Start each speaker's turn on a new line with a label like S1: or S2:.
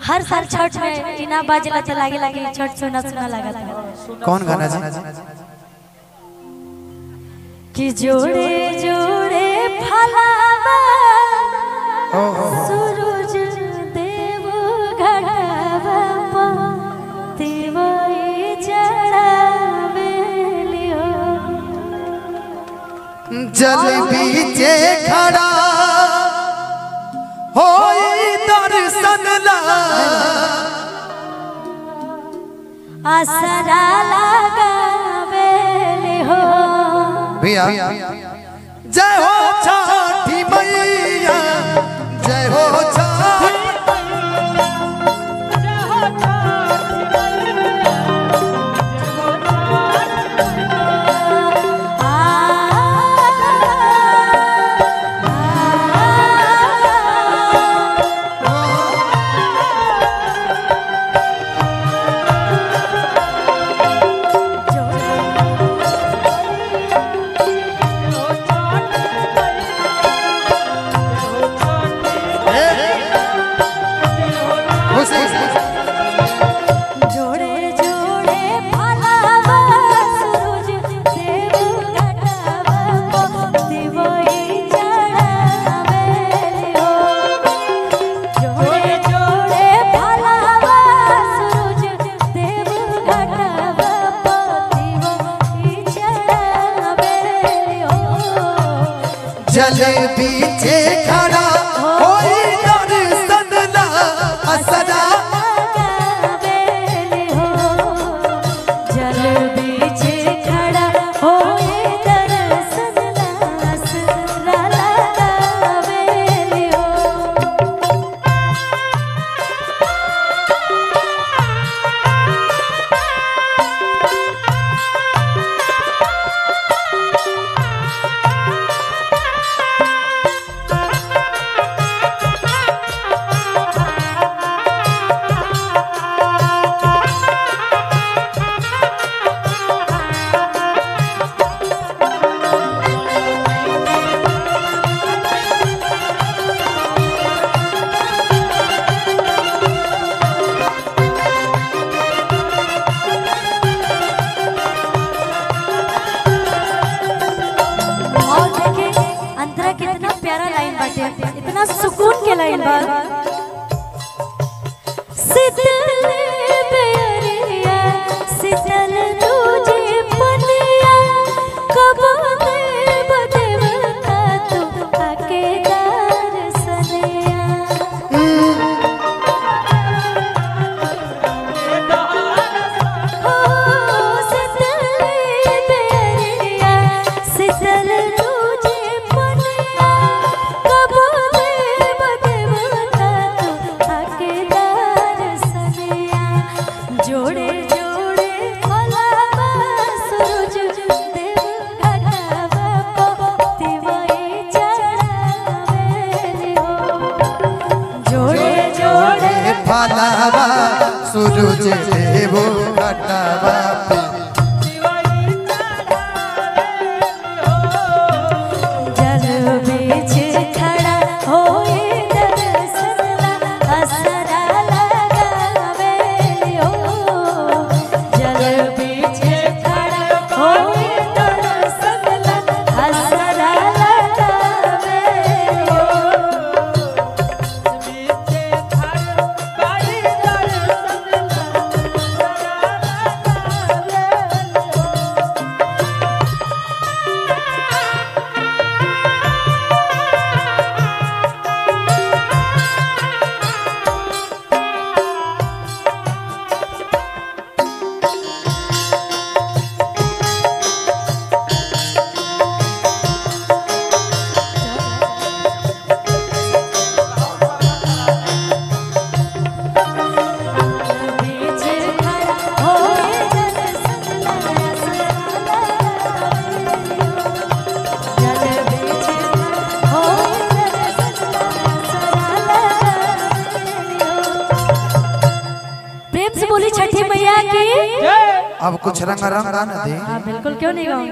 S1: हर साल छठ में इना बाजला तो लागे लागे छठ सुना सुना लगा था।
S2: कौन गाना जी?
S1: कि जोड़े जोड़े फलावा सूरज देव घटावा देवई चढ़ावेलियो
S2: जल बीचे खड़ा होई दर्शन ला
S1: आसरा लगावेलियो
S2: भैया जय हो छठी मैया जय हो
S1: जोड़े जोड़े फलावा सूरज देव घटावा देवई चढ़ावेलियो जोड़े जोड़े फलावा सूरज देव घटावा देवई चढ़ावेलियो
S2: जल बीचे खड़ा होई दर्शन ला असरा
S1: जल बीचे खड़ा होए दर्शन आसरा लगावेलियो कितना प्यारा लाइन बाटे, इतना सुकून के लाइन बा। शीतल बेरिया शीतल तुझे पनिया कब देव देवता तू आके दर्शनिया हो शीतल बेरिया शीतल जोड़े जोड़े फलावा सूरज देव घटावा देवई चढ़ावेलियो जोड़े जोड़े
S2: फलावा सूरज देव घटावा
S1: जल बीचे खड़ा होए दर्शन ला आसरा लगावेलियो जल बीचे खड़ा होए दर्शन ला आसरा लगावेलियो
S2: अब कुछ रंग रंग गाना दे।
S1: बिल्कुल, क्यों नहीं गाऊंगी।